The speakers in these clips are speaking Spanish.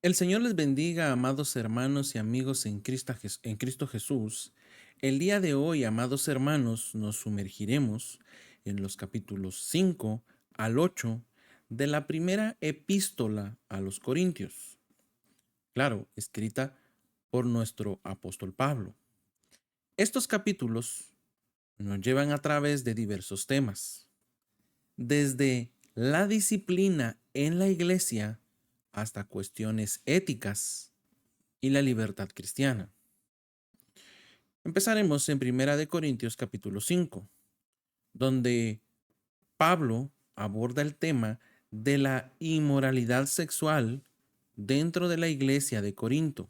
El Señor les bendiga, amados hermanos y amigos en Cristo Jesús. El día de hoy, amados hermanos, nos sumergiremos en los capítulos 5 al 8 de la primera epístola a los Corintios. Claro, escrita por nuestro apóstol Pablo. Estos capítulos nos llevan a través de diversos temas, desde la disciplina en la iglesia hasta cuestiones éticas y la libertad cristiana. Empezaremos en Primera de Corintios capítulo 5, donde Pablo aborda el tema de la inmoralidad sexual dentro de la iglesia de Corinto.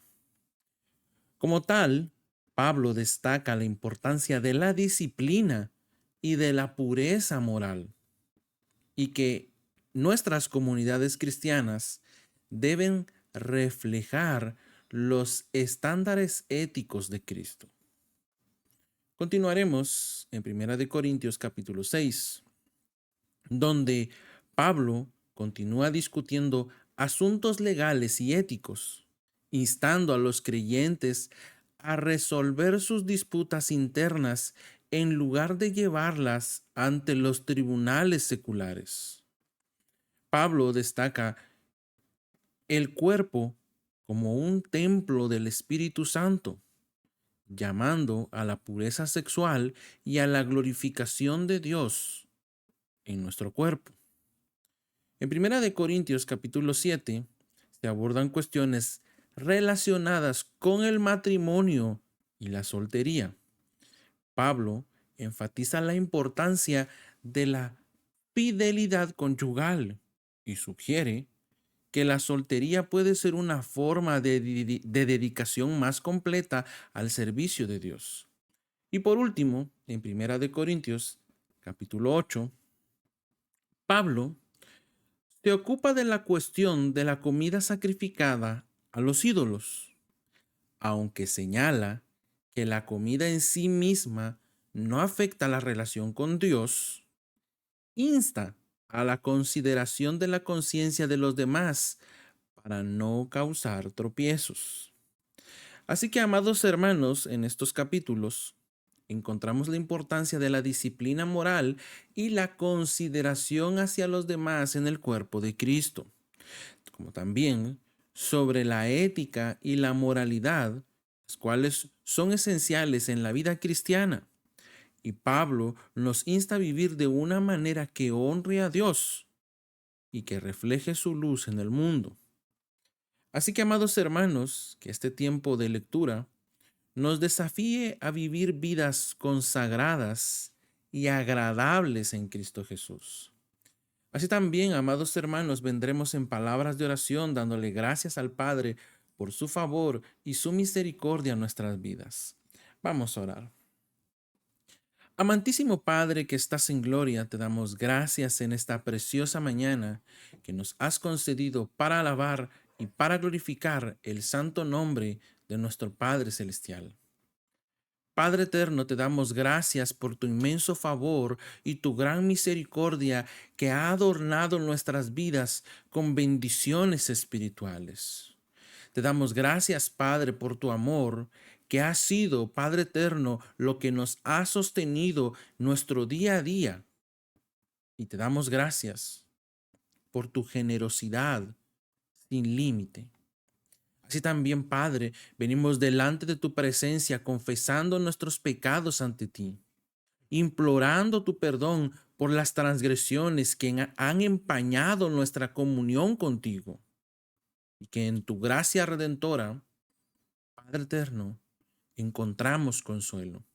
Como tal, Pablo destaca la importancia de la disciplina y de la pureza moral, y que nuestras comunidades cristianas deben reflejar los estándares éticos de Cristo. Continuaremos en Primera de Corintios capítulo 6, donde Pablo continúa discutiendo asuntos legales y éticos, instando a los creyentes a resolver sus disputas internas en lugar de llevarlas ante los tribunales seculares. Pablo destaca el cuerpo como un templo del Espíritu Santo, llamando a la pureza sexual y a la glorificación de Dios en nuestro cuerpo. En Primera de Corintios capítulo 7 se abordan cuestiones relacionadas con el matrimonio y la soltería. Pablo enfatiza la importancia de la fidelidad conyugal y sugiere que la soltería puede ser una forma de dedicación más completa al servicio de Dios. Y por último, en Primera de Corintios, capítulo 8, Pablo se ocupa de la cuestión de la comida sacrificada a los ídolos, aunque señala que la comida en sí misma no afecta la relación con Dios. Insta a la consideración de la conciencia de los demás para no causar tropiezos. Así que, amados hermanos, en estos capítulos encontramos la importancia de la disciplina moral y la consideración hacia los demás en el cuerpo de Cristo, como también sobre la ética y la moralidad, las cuales son esenciales en la vida cristiana. Y Pablo nos insta a vivir de una manera que honre a Dios y que refleje su luz en el mundo. Así que, amados hermanos, que este tiempo de lectura nos desafíe a vivir vidas consagradas y agradables en Cristo Jesús. Así también, amados hermanos, vendremos en palabras de oración dándole gracias al Padre por su favor y su misericordia en nuestras vidas. Vamos a orar. Amantísimo Padre que estás en gloria, te damos gracias en esta preciosa mañana que nos has concedido para alabar y para glorificar el santo nombre de nuestro Padre Celestial. Padre eterno, te damos gracias por tu inmenso favor y tu gran misericordia que ha adornado nuestras vidas con bendiciones espirituales. Te damos gracias, Padre, por tu amor, que ha sido, Padre eterno, lo que nos ha sostenido nuestro día a día. Y te damos gracias por tu generosidad sin límite. Así también, Padre, venimos delante de tu presencia confesando nuestros pecados ante ti, implorando tu perdón por las transgresiones que han empañado nuestra comunión contigo, y que en tu gracia redentora, Padre eterno, encontramos consuelo,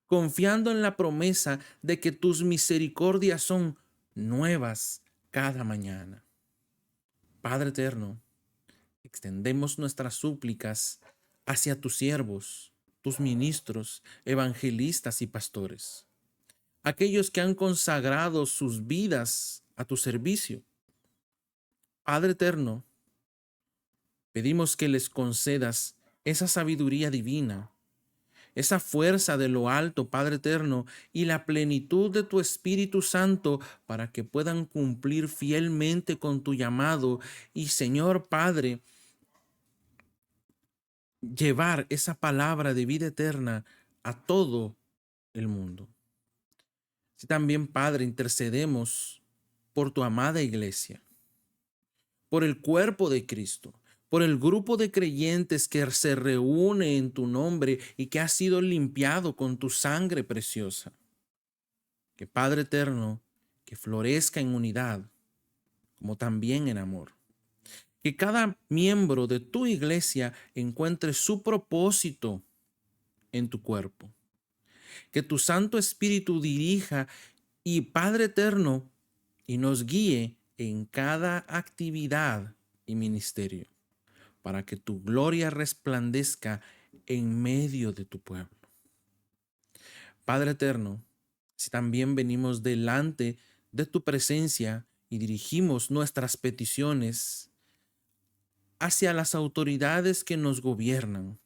confiando en la promesa de que tus misericordias son nuevas cada mañana. Padre eterno, extendemos nuestras súplicas hacia tus siervos, tus ministros, evangelistas y pastores, aquellos que han consagrado sus vidas a tu servicio. Padre eterno, pedimos que les concedas esa sabiduría divina, esa fuerza de lo alto, Padre eterno, y la plenitud de tu Espíritu Santo para que puedan cumplir fielmente con tu llamado. Y Señor Padre, llevar esa palabra de vida eterna a todo el mundo. Si también, Padre, intercedemos por tu amada iglesia, por el cuerpo de Cristo, por el grupo de creyentes que se reúne en tu nombre y que ha sido limpiado con tu sangre preciosa. Que Padre eterno, que florezca en unidad, como también en amor. Que cada miembro de tu iglesia encuentre su propósito en tu cuerpo. Que tu Santo Espíritu dirija y Padre eterno y nos guíe en cada actividad y ministerio, para que tu gloria resplandezca en medio de tu pueblo. Padre eterno, si también venimos delante de tu presencia y dirigimos nuestras peticiones hacia las autoridades que nos gobiernan,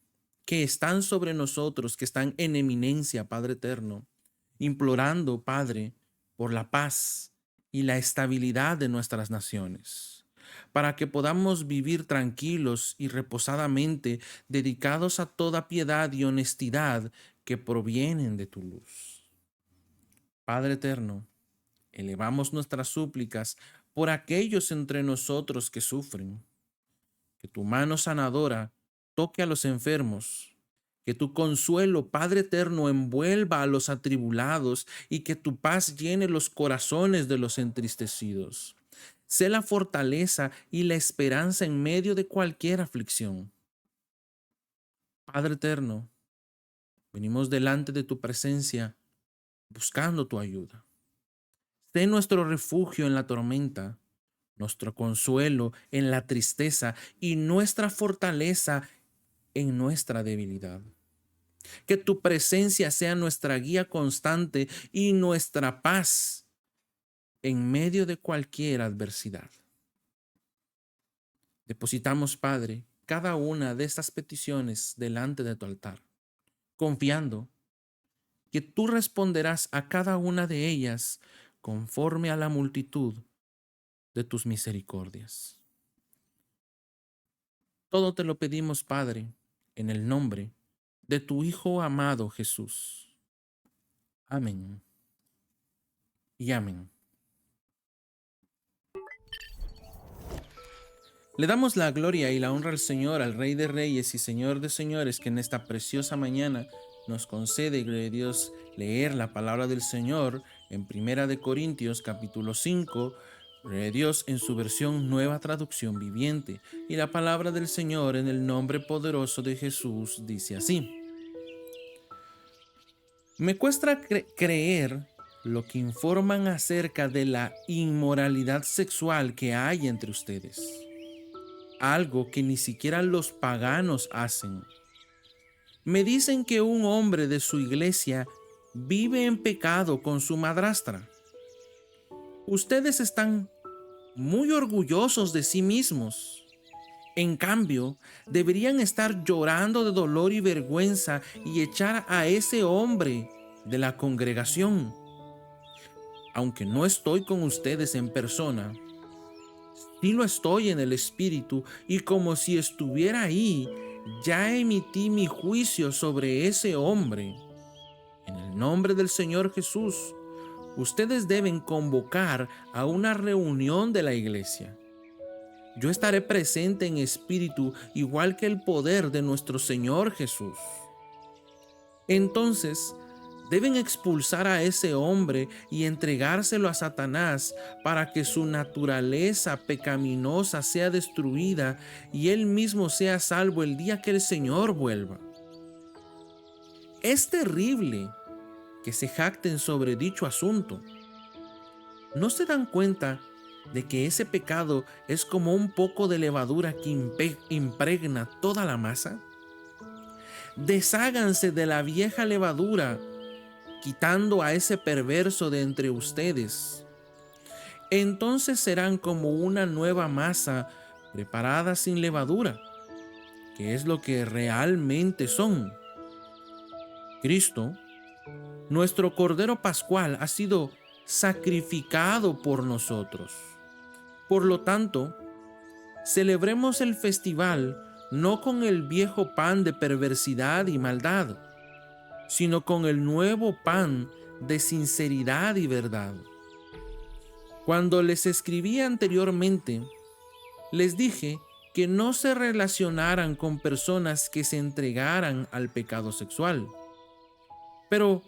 que están sobre nosotros, que están en eminencia, Padre eterno, implorando, Padre, por la paz y la estabilidad de nuestras naciones, para que podamos vivir tranquilos y reposadamente, dedicados a toda piedad y honestidad que provienen de tu luz. Padre eterno, elevamos nuestras súplicas por aquellos entre nosotros que sufren. Que tu mano sanadora toque a los enfermos, que tu consuelo, Padre eterno, envuelva a los atribulados y que tu paz llene los corazones de los entristecidos. Sé la fortaleza y la esperanza en medio de cualquier aflicción. Padre eterno, venimos delante de tu presencia buscando tu ayuda. Sé nuestro refugio en la tormenta, nuestro consuelo en la tristeza y nuestra fortaleza en nuestra debilidad. Que tu presencia sea nuestra guía constante y nuestra paz en medio de cualquier adversidad. Depositamos, Padre, cada una de estas peticiones delante de tu altar, confiando que tú responderás a cada una de ellas conforme a la multitud de tus misericordias. Todo te lo pedimos, Padre, en el nombre de tu Hijo amado Jesús. Amén y amén. Le damos la gloria y la honra al Señor, al Rey de Reyes y Señor de Señores, que en esta preciosa mañana nos concede, gloria a Dios, leer la palabra del Señor en 1 Corintios capítulo 5, gloria a Dios, en su versión Nueva Traducción Viviente. Y la palabra del Señor en el nombre poderoso de Jesús dice así: Me cuesta creer lo que informan acerca de la inmoralidad sexual que hay entre ustedes, algo que ni siquiera los paganos hacen. Me dicen que un hombre de su iglesia vive en pecado con su madrastra. Ustedes están muy orgullosos de sí mismos. En cambio, deberían estar llorando de dolor y vergüenza y echar a ese hombre de la congregación. Aunque no estoy con ustedes en persona, sí lo estoy en el espíritu, y como si estuviera ahí, ya emití mi juicio sobre ese hombre. En el nombre del Señor Jesús, ustedes deben convocar a una reunión de la iglesia. Yo estaré presente en espíritu, igual que el poder de nuestro Señor Jesús. Entonces, deben expulsar a ese hombre y entregárselo a Satanás para que su naturaleza pecaminosa sea destruida y él mismo sea salvo el día que el Señor vuelva. Es terrible que se jacten sobre dicho asunto. ¿No se dan cuenta de que ese pecado es como un poco de levadura que impregna toda la masa? Desháganse de la vieja levadura, quitando a ese perverso de entre ustedes. Entonces serán como una nueva masa preparada sin levadura, que es lo que realmente son. Cristo, nuestro Cordero Pascual, ha sido sacrificado por nosotros. Por lo tanto, celebremos el festival no con el viejo pan de perversidad y maldad, sino con el nuevo pan de sinceridad y verdad. Cuando les escribí anteriormente, les dije que no se relacionaran con personas que se entregaran al pecado sexual. Pero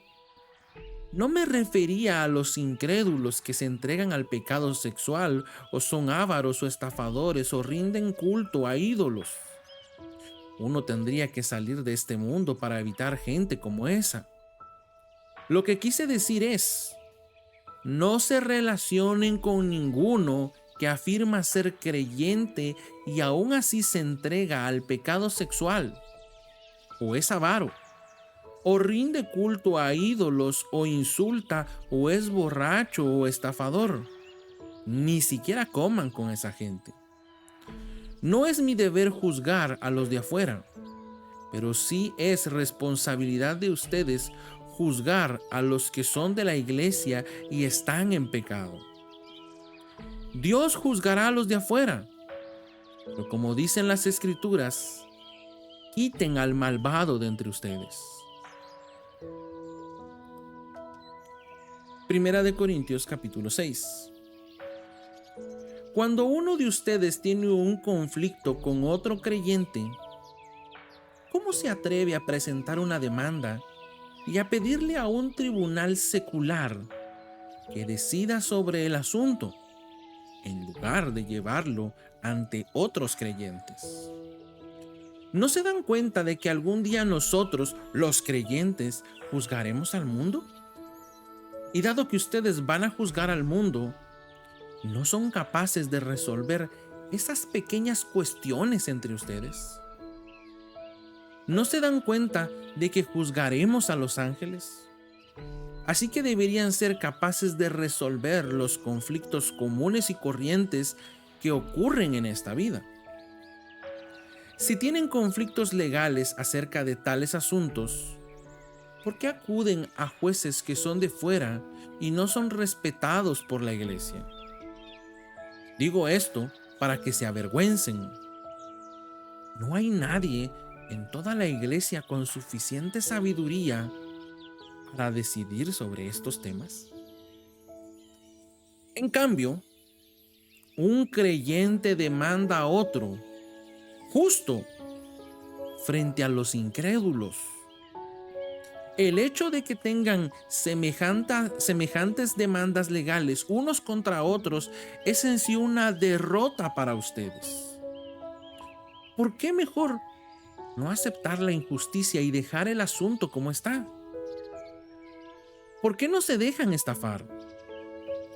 no me refería a los incrédulos que se entregan al pecado sexual o son ávaros o estafadores o rinden culto a ídolos. Uno tendría que salir de este mundo para evitar gente como esa. Lo que quise decir es, no se relacionen con ninguno que afirma ser creyente y aún así se entrega al pecado sexual, o es avaro, o rinde culto a ídolos, o insulta, o es borracho o estafador. Ni siquiera coman con esa gente. No es mi deber juzgar a los de afuera, pero sí es responsabilidad de ustedes juzgar a los que son de la iglesia y están en pecado. Dios juzgará a los de afuera, pero como dicen las escrituras, quiten al malvado de entre ustedes. Primera de Corintios capítulo 6. Cuando uno de ustedes tiene un conflicto con otro creyente, ¿cómo se atreve a presentar una demanda y a pedirle a un tribunal secular que decida sobre el asunto, en lugar de llevarlo ante otros creyentes? ¿No se dan cuenta de que algún día nosotros, los creyentes, juzgaremos al mundo? Y dado que ustedes van a juzgar al mundo, ¿no son capaces de resolver esas pequeñas cuestiones entre ustedes? ¿No se dan cuenta de que juzgaremos a los ángeles? Así que deberían ser capaces de resolver los conflictos comunes y corrientes que ocurren en esta vida. Si tienen conflictos legales acerca de tales asuntos, ¿por qué acuden a jueces que son de fuera y no son respetados por la iglesia? Digo esto para que se avergüencen. No hay nadie en toda la iglesia con suficiente sabiduría para decidir sobre estos temas. En cambio, un creyente demanda a otro, justo, frente a los incrédulos. El hecho de que tengan semejantes demandas legales unos contra otros es en sí una derrota para ustedes. ¿Por qué mejor no aceptar la injusticia y dejar el asunto como está? ¿Por qué no se dejan estafar?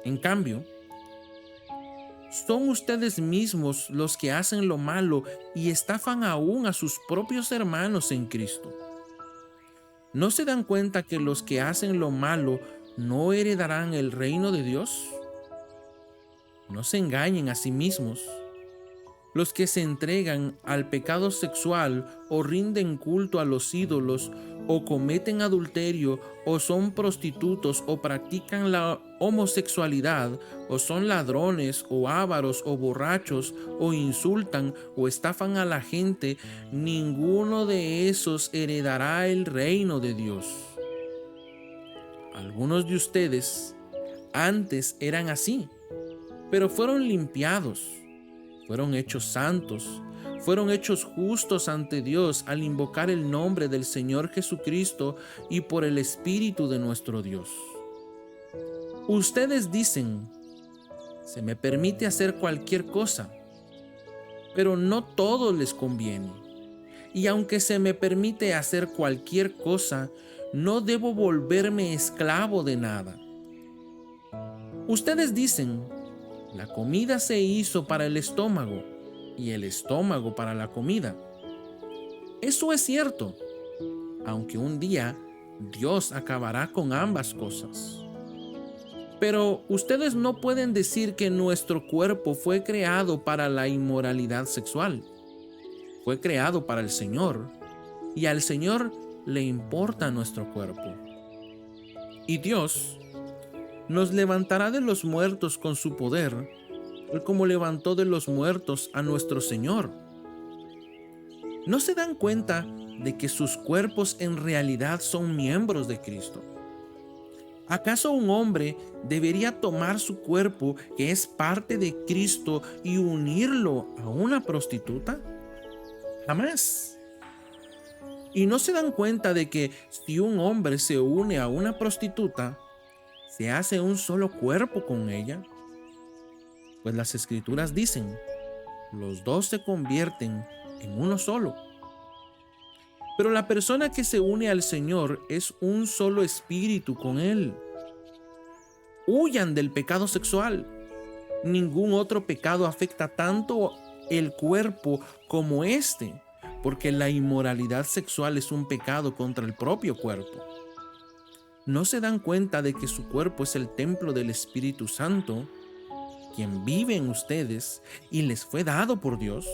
En cambio, son ustedes mismos los que hacen lo malo y estafan aún a sus propios hermanos en Cristo. ¿No se dan cuenta que los que hacen lo malo no heredarán el reino de Dios? No se engañen a sí mismos. Los que se entregan al pecado sexual o rinden culto a los ídolos o cometen adulterio o son prostitutos o practican la homosexualidad o son ladrones o ávaros o borrachos o insultan o estafan a la gente, ninguno de esos heredará el reino de Dios. Algunos de ustedes antes eran así, pero fueron limpiados. Fueron hechos santos, fueron hechos justos ante Dios al invocar el nombre del Señor Jesucristo y por el Espíritu de nuestro Dios. Ustedes dicen, se me permite hacer cualquier cosa, pero no todo les conviene. Y aunque se me permite hacer cualquier cosa, no debo volverme esclavo de nada. Ustedes dicen, la comida se hizo para el estómago y el estómago para la comida. Eso es cierto, aunque un día Dios acabará con ambas cosas. Pero ustedes no pueden decir que nuestro cuerpo fue creado para la inmoralidad sexual. Fue creado para el Señor y al Señor le importa nuestro cuerpo. Y Dios nos levantará de los muertos con su poder, como levantó de los muertos a nuestro Señor. ¿No se dan cuenta de que sus cuerpos en realidad son miembros de Cristo? ¿Acaso un hombre debería tomar su cuerpo, que es parte de Cristo, y unirlo a una prostituta? Jamás. ¿Y no se dan cuenta de que si un hombre se une a una prostituta, se hace un solo cuerpo con ella? Pues las escrituras dicen, los dos se convierten en uno solo. Pero la persona que se une al Señor es un solo espíritu con Él. Huyan del pecado sexual. Ningún otro pecado afecta tanto el cuerpo como este, porque la inmoralidad sexual es un pecado contra el propio cuerpo. ¿No se dan cuenta de que su cuerpo es el templo del Espíritu Santo, quien vive en ustedes y les fue dado por Dios?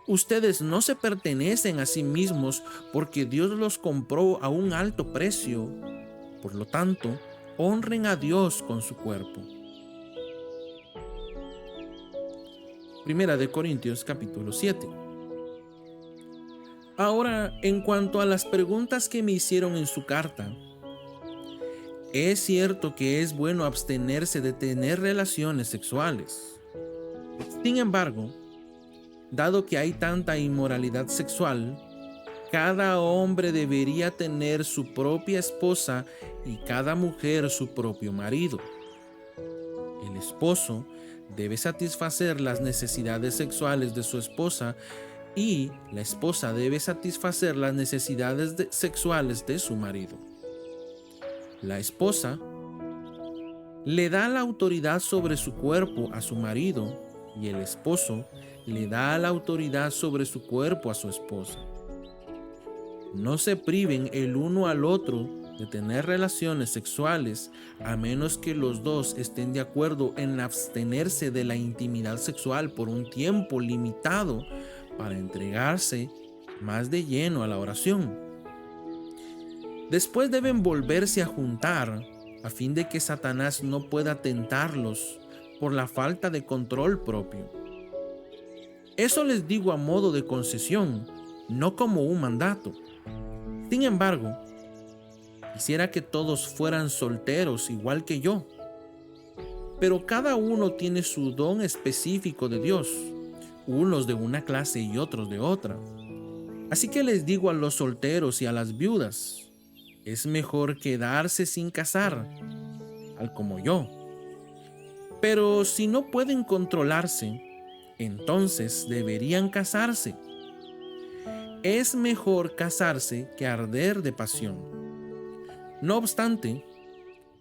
Ustedes no se pertenecen a sí mismos porque Dios los compró a un alto precio. Por lo tanto, honren a Dios con su cuerpo. Primera de Corintios capítulo 7. Ahora, en cuanto a las preguntas que me hicieron en su carta, es cierto que es bueno abstenerse de tener relaciones sexuales. Sin embargo, dado que hay tanta inmoralidad sexual, cada hombre debería tener su propia esposa y cada mujer su propio marido. El esposo debe satisfacer las necesidades sexuales de su esposa y la esposa debe satisfacer las necesidades sexuales de su marido. La esposa le da la autoridad sobre su cuerpo a su marido y el esposo le da la autoridad sobre su cuerpo a su esposa. No se priven el uno al otro de tener relaciones sexuales a menos que los dos estén de acuerdo en abstenerse de la intimidad sexual por un tiempo limitado para entregarse más de lleno a la oración. Después deben volverse a juntar a fin de que Satanás no pueda tentarlos por la falta de control propio. Eso les digo a modo de concesión, no como un mandato. Sin embargo, quisiera que todos fueran solteros igual que yo. Pero cada uno tiene su don específico de Dios, unos de una clase y otros de otra. Así que les digo a los solteros y a las viudas, es mejor quedarse sin casar, tal como yo. Pero si no pueden controlarse, entonces deberían casarse. Es mejor casarse que arder de pasión. No obstante,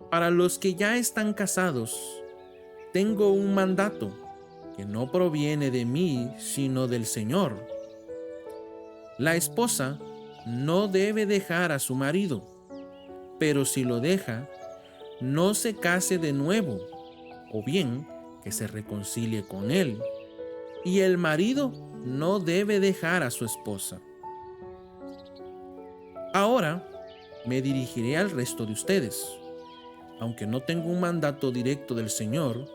para los que ya están casados, tengo un mandato que no proviene de mí, sino del Señor. La esposa no debe dejar a su marido, pero si lo deja, no se case de nuevo, o bien que se reconcilie con él. Y el marido no debe dejar a su esposa. Ahora me dirigiré al resto de ustedes. Aunque no tengo un mandato directo del Señor,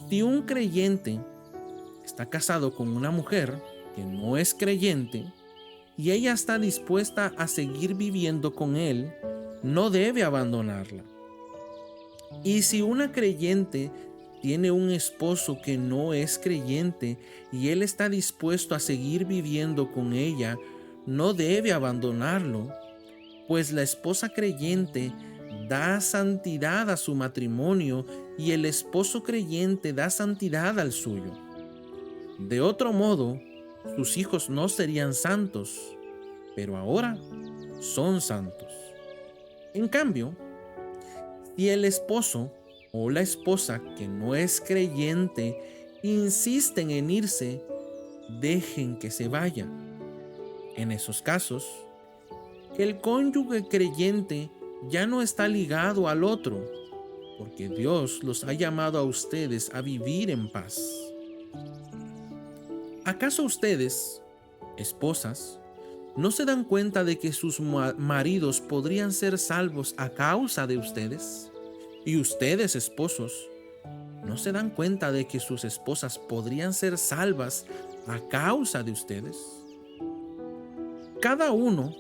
si un creyente está casado con una mujer que no es creyente y ella está dispuesta a seguir viviendo con él, no debe abandonarla. Y si una creyente tiene un esposo que no es creyente y él está dispuesto a seguir viviendo con ella, no debe abandonarlo, pues la esposa creyente da santidad a su matrimonio y el esposo creyente da santidad al suyo. De otro modo, sus hijos no serían santos, pero ahora son santos. En cambio, si el esposo o la esposa que no es creyente insisten en irse, dejen que se vaya. En esos casos, el cónyuge creyente ya no está ligado al otro, porque Dios los ha llamado a ustedes a vivir en paz. ¿Acaso ustedes, esposas, no se dan cuenta de que sus maridos podrían ser salvos a causa de ustedes? Y ustedes, esposos, ¿no se dan cuenta de que sus esposas podrían ser salvas a causa de ustedes? Cada uno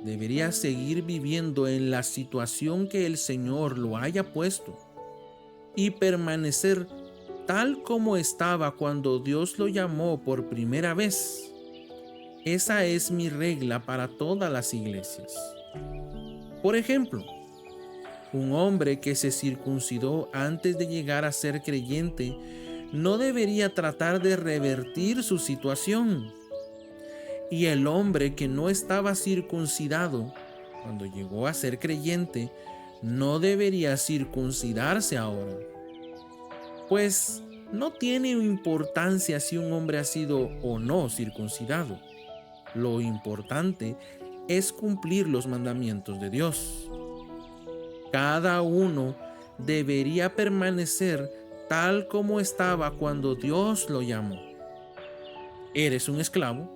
debería seguir viviendo en la situación que el Señor lo haya puesto y permanecer tal como estaba cuando Dios lo llamó por primera vez. Esa es mi regla para todas las iglesias. Por ejemplo, un hombre que se circuncidó antes de llegar a ser creyente no debería tratar de revertir su situación. Y el hombre que no estaba circuncidado cuando llegó a ser creyente no debería circuncidarse ahora. Pues no tiene importancia si un hombre ha sido o no circuncidado. Lo importante es cumplir los mandamientos de Dios. Cada uno debería permanecer tal como estaba cuando Dios lo llamó. ¿Eres un esclavo?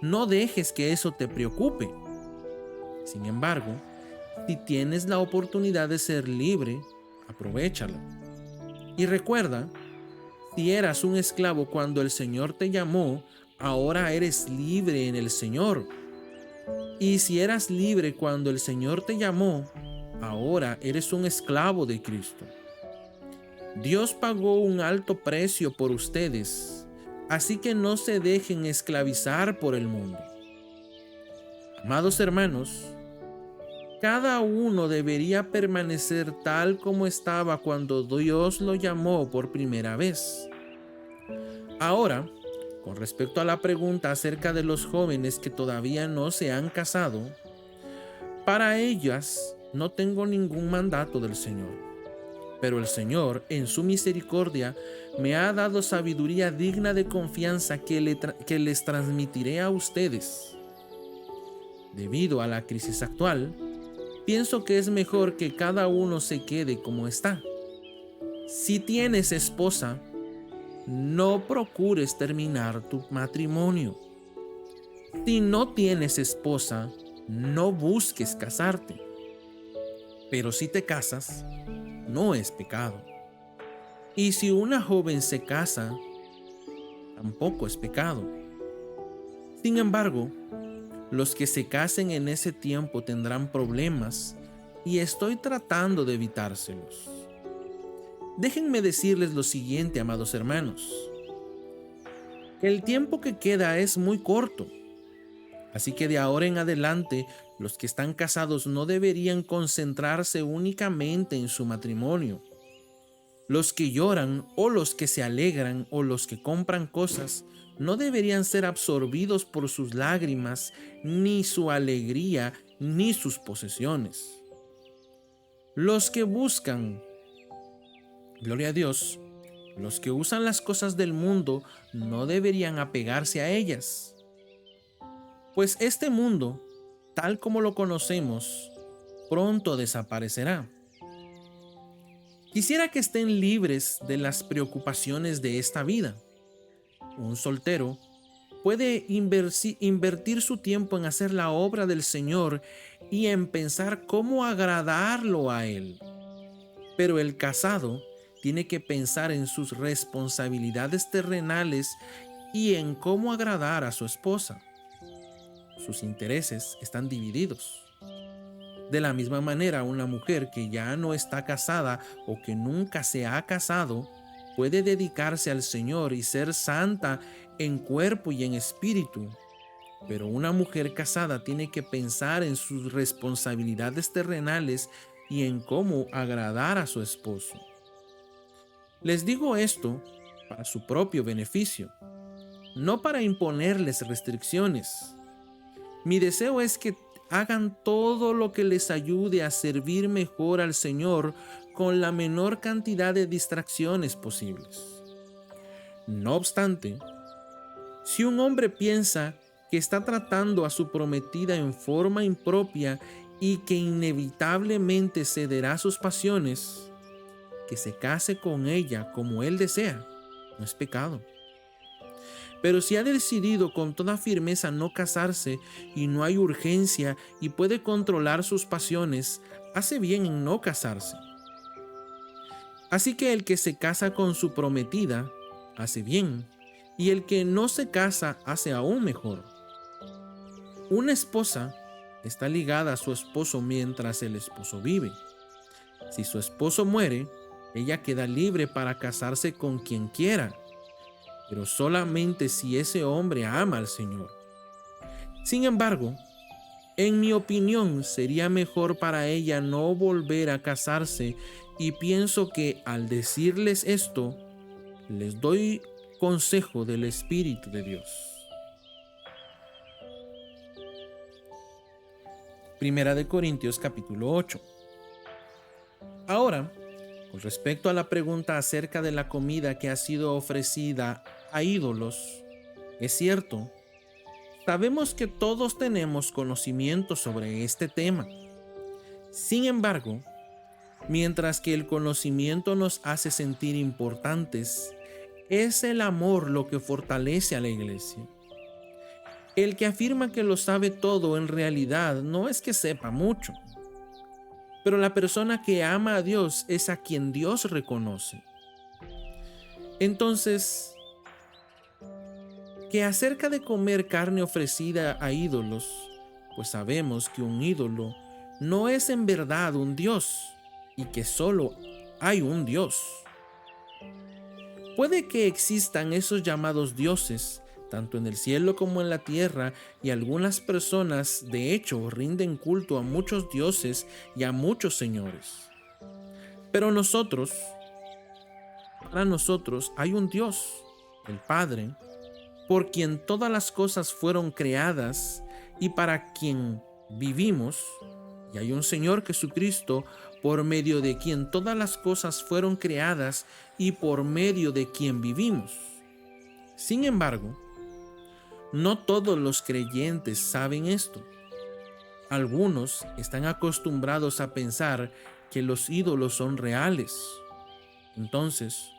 No dejes que eso te preocupe. Sin embargo, si tienes la oportunidad de ser libre, aprovéchala. Y recuerda, si eras un esclavo cuando el Señor te llamó, ahora eres libre en el Señor. Y si eras libre cuando el Señor te llamó, ahora eres un esclavo de Cristo. Dios pagó un alto precio por ustedes, así que no se dejen esclavizar por el mundo. Amados hermanos, cada uno debería permanecer tal como estaba cuando Dios lo llamó por primera vez. Ahora, con respecto a la pregunta acerca de los jóvenes que todavía no se han casado, para ellas no tengo ningún mandato del Señor. Pero el Señor, en su misericordia, me ha dado sabiduría digna de confianza que les transmitiré a ustedes. Debido a la crisis actual, pienso que es mejor que cada uno se quede como está. Si tienes esposa, no procures terminar tu matrimonio. Si no tienes esposa, no busques casarte. Pero si te casas, no es pecado. Y si una joven se casa, tampoco es pecado. Sin embargo, los que se casen en ese tiempo tendrán problemas y estoy tratando de evitárselos. Déjenme decirles lo siguiente, amados hermanos. El tiempo que queda es muy corto, así que de ahora en adelante los que están casados no deberían concentrarse únicamente en su matrimonio. Los que lloran o los que se alegran o los que compran cosas no deberían ser absorbidos por sus lágrimas, ni su alegría, ni sus posesiones. Los que buscan, gloria a Dios, los que usan las cosas del mundo no deberían apegarse a ellas. Pues este mundo, tal como lo conocemos, pronto desaparecerá. Quisiera que estén libres de las preocupaciones de esta vida. Un soltero puede invertir su tiempo en hacer la obra del Señor y en pensar cómo agradarlo a Él. Pero el casado tiene que pensar en sus responsabilidades terrenales y en cómo agradar a su esposa. Sus intereses están divididos. De la misma manera, una mujer que ya no está casada o que nunca se ha casado puede dedicarse al Señor y ser santa en cuerpo y en espíritu. Pero una mujer casada tiene que pensar en sus responsabilidades terrenales y en cómo agradar a su esposo. Les digo esto para su propio beneficio, no para imponerles restricciones. Mi deseo es que hagan todo lo que les ayude a servir mejor al Señor con la menor cantidad de distracciones posibles. No obstante, si un hombre piensa que está tratando a su prometida en forma impropia y que inevitablemente cederá a sus pasiones, que se case con ella como él desea, no es pecado. Pero si ha decidido con toda firmeza no casarse y no hay urgencia y puede controlar sus pasiones, hace bien en no casarse. Así que el que se casa con su prometida hace bien, y el que no se casa hace aún mejor. Una esposa está ligada a su esposo mientras el esposo vive. Si su esposo muere, ella queda libre para casarse con quien quiera, pero solamente si ese hombre ama al Señor. Sin embargo, en mi opinión, sería mejor para ella no volver a casarse, y pienso que al decirles esto, les doy consejo del Espíritu de Dios. Primera de Corintios capítulo 8. Ahora, con respecto a la pregunta acerca de la comida que ha sido ofrecida a ídolos, es cierto, sabemos que todos tenemos conocimiento sobre este tema. Sin embargo, mientras que el conocimiento nos hace sentir importantes, es el amor lo que fortalece a la iglesia. El que afirma que lo sabe todo en realidad no es que sepa mucho, pero la persona que ama a Dios es a quien Dios reconoce. Entonces, que acerca de comer carne ofrecida a ídolos, pues sabemos que un ídolo no es en verdad un Dios y que solo hay un Dios. Puede que existan esos llamados dioses, tanto en el cielo como en la tierra, y algunas personas, de hecho, rinden culto a muchos dioses y a muchos señores. Pero para nosotros hay un Dios, el Padre, por quien todas las cosas fueron creadas y para quien vivimos, y hay un Señor Jesucristo, por medio de quien todas las cosas fueron creadas y por medio de quien vivimos. Sin embargo, no todos los creyentes saben esto. Algunos están acostumbrados a pensar que los ídolos son reales. Entonces,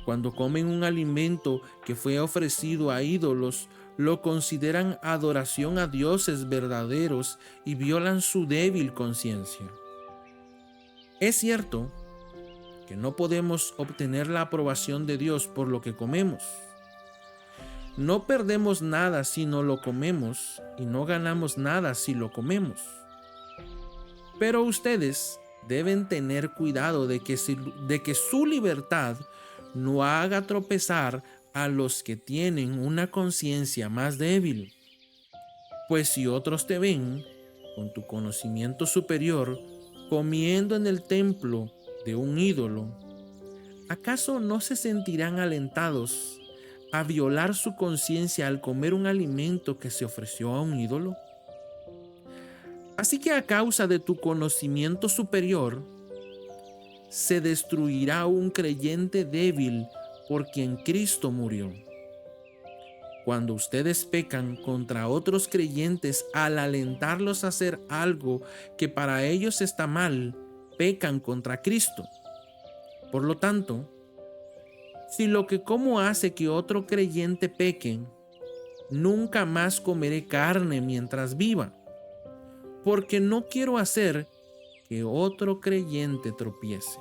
cuando comen un alimento que fue ofrecido a ídolos, lo consideran adoración a dioses verdaderos y violan su débil conciencia. Es cierto que no podemos obtener la aprobación de Dios por lo que comemos. No perdemos nada si no lo comemos y no ganamos nada si lo comemos. Pero ustedes deben tener cuidado de que su libertad no haga tropezar a los que tienen una conciencia más débil. Pues si otros te ven, con tu conocimiento superior, comiendo en el templo de un ídolo, ¿acaso no se sentirán alentados a violar su conciencia al comer un alimento que se ofreció a un ídolo? Así que a causa de tu conocimiento superior, se destruirá un creyente débil por quien Cristo murió. Cuando ustedes pecan contra otros creyentes al alentarlos a hacer algo que para ellos está mal, pecan contra Cristo. Por lo tanto, si lo que como hace que otro creyente peque, nunca más comeré carne mientras viva, porque no quiero hacer que otro creyente tropiece.